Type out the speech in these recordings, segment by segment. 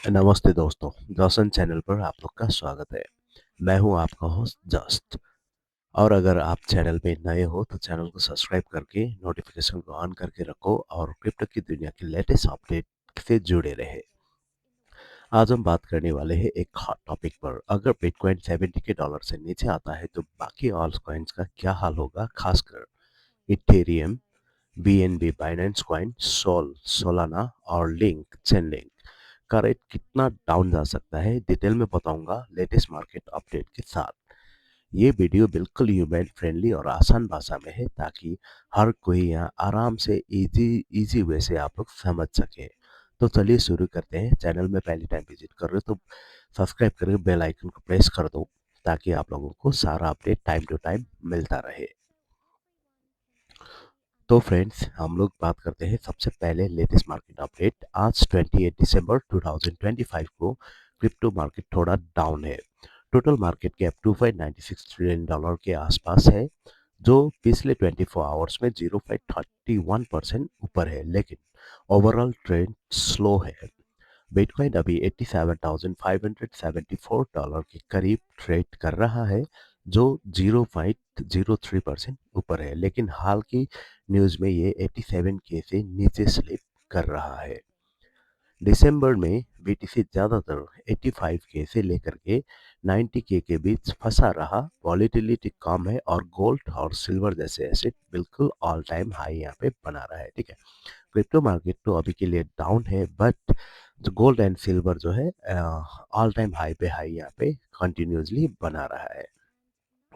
नमस्ते दोस्तों, Jason channel पर आप लोग का स्वागत है। मैं हूं आपका होस्ट जस्ट। और अगर आप चैनल पे नए हो तो चैनल को सब्सक्राइब करके नोटिफिकेशन को ऑन करके रखो और क्रिप्टो की दुनिया की लेटेस्ट अपडेट से जुड़े रहे। आज हम बात करने वाले हैं एक हॉट टॉपिक पर। अगर बिटकॉइन 70 के डॉलर से नीचे आता है तो बाकी ऑल कॉइन्स का क्या हाल होगा, खासकर Ethereum, BNB, Binance coin, Solana और चेनलिंक का रेट कितना डाउन जा सकता है, डिटेल में बताऊंगा लेटेस्ट मार्केट अपडेट के साथ। ये वीडियो बिल्कुल ह्यूमन फ्रेंडली और आसान भाषा में है ताकि हर कोई यहाँ आराम से इजी इजी वे से आप लोग समझ सके। तो चलिए शुरू करते हैं। चैनल में पहली टाइम विजिट कर रहे हो तो सब्सक्राइब करके बेल आइकन को प्रेस कर दो ताकि आप लोगों को सारा अपडेट टाइम टू टाइम मिलता रहे। तो फ्रेंड्स, हम लोग बात करते हैं सबसे पहले लेटेस्ट मार्केट अपडेट। आज 28 दिसंबर 2025 को क्रिप्टो मार्केट थोड़ा डाउन है। Total market cap 2.96 trillion dollar के आसपास है, जो पिछले 24 आवर्स में 0.31% ऊपर है, लेकिन ओवरऑल ट्रेंड स्लो है। बिटकॉइन अभी 87,574 डॉलर के करीब ट्रेड कर रहा है, जो 0.03% ऊपर है, लेकिन हाल की न्यूज़ में ये 87 के से नीचे स्लिप कर रहा है। दिसंबर में बीटीसी ज़्यादातर 85 के से लेकर के 90 के बीच फंसा रहा। वॉलेटिलिटी कम है और गोल्ड और सिल्वर जैसे एसेट बिल्कुल ऑल टाइम हाई यहाँ पे बना रहा है। ठीक है, क्रिप्टो मार्केट तो अभी के लिए डाउन है, बट जो गोल्ड एंड सिल्वर जो है ऑल टाइम हाई पे हाई यहाँ पे कंटिन्यूसली बना रहा है।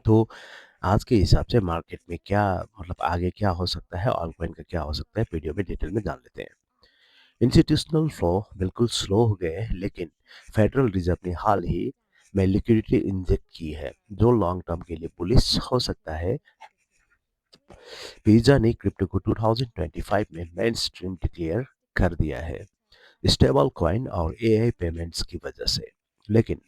तो आज के हिसाब से मार्केट में क्या मतलब आगे क्या हो सकता है, ऑल कॉइन का क्या हो सकता है, वीडियो में डिटेल में जान लेते हैं। इंस्टीट्यूशनल फ्लो बिल्कुल स्लो हो गए हैं, लेकिन फेडरल रिजर्व ने हाल ही में लिक्विडिटी इंजेक्ट की है, जो लॉन्ग टर्म के लिए बुलिश हो सकता है। पिज़्ज़ा ने क्रिप्टो को 2025 में मेन स्ट्रीम डिक्लेयर कर दिया है, स्टेबल कॉइन और एआई पेमेंट्स की वजह से। लेकिन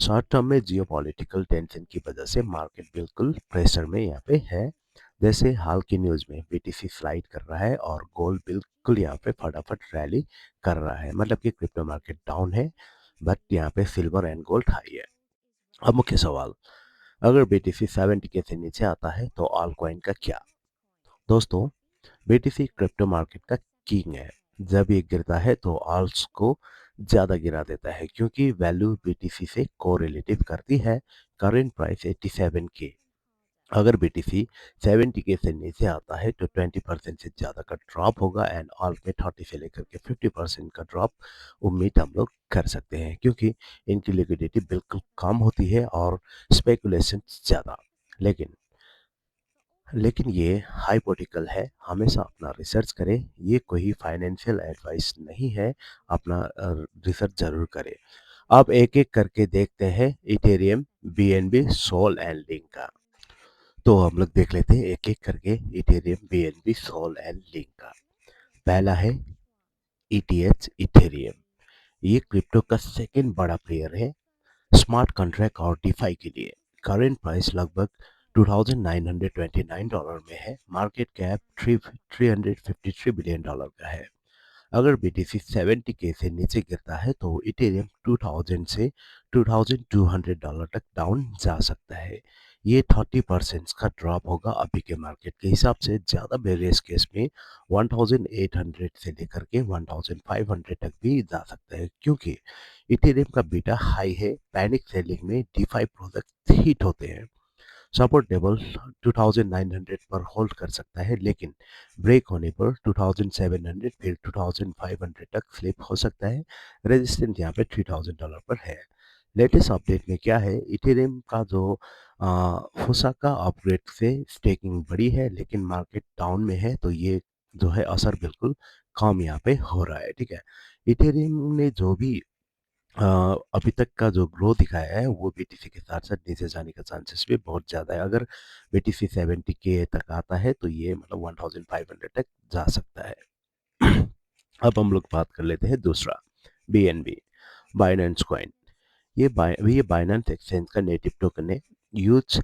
शॉर्ट टर्म में जियोपॉलिटिकल टेंशन की वजह से मार्केट बिल्कुल प्रेशर में यहाँ पे है। जैसे हाल की न्यूज़ में बीटीसी स्लाइड कर रहा है और गोल्ड बिल्कुल यहाँ पे फटाफट रैली कर रहा है। मतलब कि क्रिप्टो मार्केट डाउन है, बट यहाँ पे सिल्वर एंड गोल्ड हाई है। अब मुख्य सवाल, अगर बीटीसी 70 के से नीचे आता है तो ऑल कॉइन का क्या? दोस्तों, बीटीसी क्रिप्टो मार्केट का किंग है। जब ये गिरता है तो ऑल्ट्स को ज़्यादा गिरा देता है, क्योंकि वैल्यू बीटीसी से कोरिलेटिव करती है। करंट प्राइस 87 के। अगर बीटीसी 70 के से नीचे आता है तो 20% से ज़्यादा का ड्रॉप होगा एंड ऑल में 30 से लेकर के 50% का ड्रॉप उम्मीद हम लोग कर सकते हैं, क्योंकि इनकी लिक्विडिटी बिल्कुल कम होती है और स्पेकुलेशन ज़्यादा। लेकिन लेकिन ये हाइपोथेटिकल है, हमेशा अपना रिसर्च करें। ये कोई फाइनेंशियल एडवाइस नहीं है, अपना रिसर्च जरूर करें। अब एक एक करके देखते हैं Ethereum, BNB, soul and link का। तो हम लोग देख लेते हैं एक एक करके Ethereum, BNB, soul and link का। पहला है ईटीएच, इथेरियम। ये क्रिप्टो का सेकंड बड़ा प्लेयर है स्मार्ट कॉन्ट्रैक्ट और डिफाई के लिए। करंट प्राइस लगभग $2,929 में है। मार्केट कैप 353 बिलियन डॉलर का है। अगर बीटीसी 70 के से नीचे गिरता है तो इथेरियम 2000 से $2,200 तक डाउन जा सकता है। ये 30% का ड्रॉप होगा अभी के मार्केट के हिसाब से। ज़्यादा बेरियस केस में 1800 से लेकर के 1500 तक भी जा सकता है, क्योंकि इथेरियम का बीटा हाई है। पैनिक सेलिंग में डीफाई प्रोजेक्ट हिट होते हैं। सपोर्ट लेवल 2900 पर होल्ड कर सकता है, लेकिन ब्रेक होने पर 2700 फिर 2500 तक स्लिप हो सकता है। रेजिस्टेंस यहाँ पे $3000 पर है। लेटेस्ट अपडेट में क्या है, इथेरियम का जो फुसाका अपग्रेड से स्टेकिंग बढ़ी है, लेकिन मार्केट डाउन में है, तो ये जो है असर बिल्कुल कम यहाँ पे हो रहा है। ठीक है, इथेरियम ने जो भी अभी तक का जो ग्रोथ दिखाया है वो बीटीसी के साथ साथ नीचे जाने का चांसेस भी बहुत ज़्यादा है। अगर बीटीसी 70 के तक आता है तो ये मतलब 1500 तक जा सकता है। अब हम लोग बात कर लेते हैं दूसरा, बीएनबी, बाइनेंस कॉइन। ये बाइनेंस एक्सचेंज का नेटिव टोकन है, यूज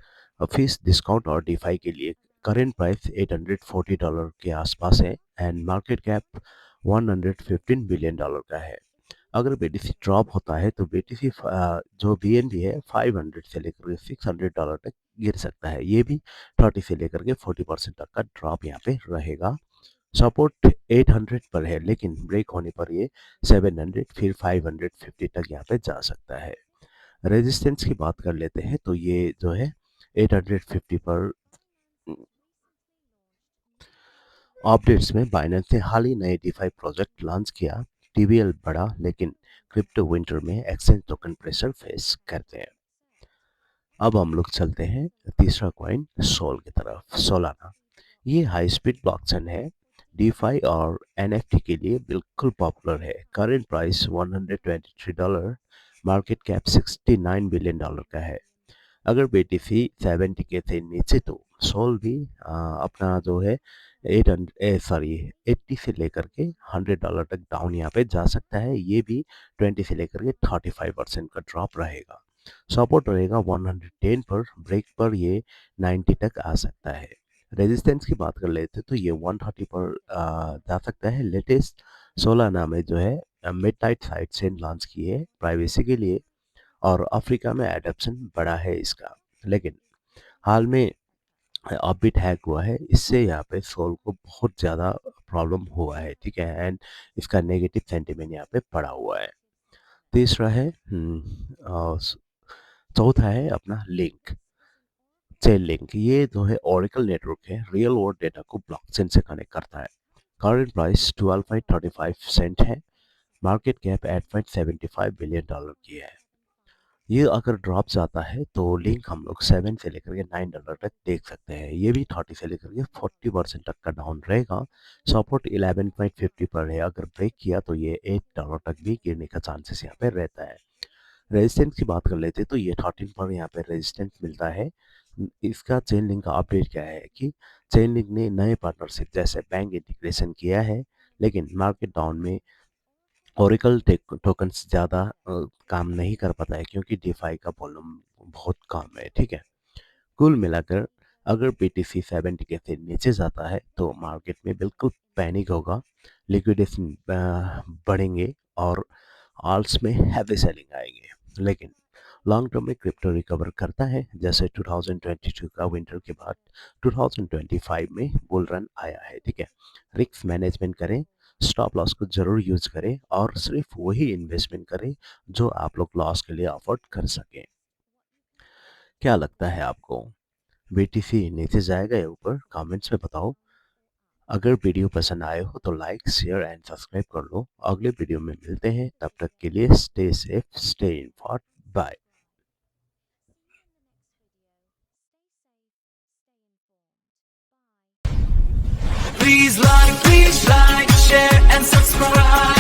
फीस डिस्काउंट और डिफाई के लिए। करेंट प्राइस $840 के आसपास है एंड मार्केट कैप $115 बिलियन का है। अगर बीटीसी ड्रॉप होता है तो बीटीसी जो बीएनबी है 500 से लेकर के $600 तक गिर सकता है। ये भी 30 से लेकर के 40% तक का ड्रॉप यहाँ पे रहेगा। सपोर्ट 800 पर है, लेकिन ब्रेक होने पर ये 700 फिर 550 तक यहाँ पे जा सकता है। रेजिस्टेंस की बात कर लेते हैं तो ये जो है 850 पर अपडेट्स में बाइनेंस ने हाल ही नए डीफाई प्रोजेक्ट लॉन्च किया। टीवीएल बढ़ा, लेकिन क्रिप्टो विंटर में एक्सचेंज टोकन प्रेशर फेस करते हैं। अब हम लोग चलते हैं तीसरा कॉइन सोल की तरफ। सोलाना ये हाई स्पीड ब्लॉकचेन है, डीफाई और एनएफटी के लिए बिल्कुल पॉपुलर है। Current price $123, market cap $69 billion का है। अगर बीटीसी 70 के से नीचे तो सोल भी अपना जो है 80 से लेकर के $100 तक डाउन यहाँ पे जा सकता है। ये भी 20 से लेकर के 35% का ड्रॉप रहेगा। सपोर्ट रहेगा 110 पर, ब्रेक पर ये 90 तक आ सकता है। रेजिस्टेंस की बात कर लेते तो ये 130 पर जा सकता है। लेटेस्ट सोलाना में जो है मिड नाइट साइड से लॉन्च किए प्राइवेसी के लिए, और अफ्रीका में एडप्शन बड़ा है इसका। लेकिन हाल में अपबीट हैक हुआ है, इससे यहाँ पे सोल को बहुत ज़्यादा प्रॉब्लम हुआ है, ठीक है। एंड इसका नेगेटिव सेंटीमेंट यहाँ पे पड़ा हुआ है। तीसरा है चौथा है अपना लिंक, चेन लिंक। ये जो है ओरेकल नेटवर्क है, रियल वर्ल्ड डेटा को ब्लॉकचेन से कनेक्ट करता है। करंट प्राइस 12.35 सेंट है, मार्केट कैप $8.75 बिलियन की है। ये अगर ड्रॉप जाता है तो लिंक हम लोग 7 से लेकर के $9 तक देख सकते हैं। ये भी 30 से लेकर के 40% तक का डाउन रहेगा। सपोर्ट 11.50 पर है, अगर ब्रेक किया तो ये $8 तक भी गिरने का चांसेस यहाँ पे रहता है। रेजिस्टेंस की बात कर लेते तो ये 13 पर यहाँ पे रेजिस्टेंस मिलता है। इसका चेन लिंक का अपडेट क्या है कि चेन लिंक ने नए पार्टनरशिप जैसे बैंक इंटीग्रेशन किया है, लेकिन मार्केट डाउन में ओरेकल टोकन्स ज़्यादा काम नहीं कर पाता है, क्योंकि डिफाई का वॉल्यूम बहुत कम है, ठीक है। कुल मिलाकर अगर बीटीसी 70 के से नीचे जाता है तो मार्केट में बिल्कुल पैनिक होगा, लिक्विडेशन बढ़ेंगे और आल्ट्स में हैवी सेलिंग आएंगे। लेकिन लॉन्ग टर्म में क्रिप्टो रिकवर करता है, जैसे 2022 का विंटर के बाद 2025 में बुल रन आया है, ठीक है। रिस्क मैनेजमेंट करें, स्टॉप लॉस को जरूर यूज करें और सिर्फ वही इन्वेस्टमेंट करें जो आप लोग लॉस के लिए अफोर्ड कर सकें। क्या लगता है आपको, बीटीसी नीचे जाएगा या ऊपर? कमेंट्स में बताओ। अगर वीडियो पसंद आए हो तो लाइक शेयर एंड सब्सक्राइब कर लो। अगले वीडियो में मिलते हैं, तब तक के लिए stay safe, stay informed, bye. Please like, share and subscribe.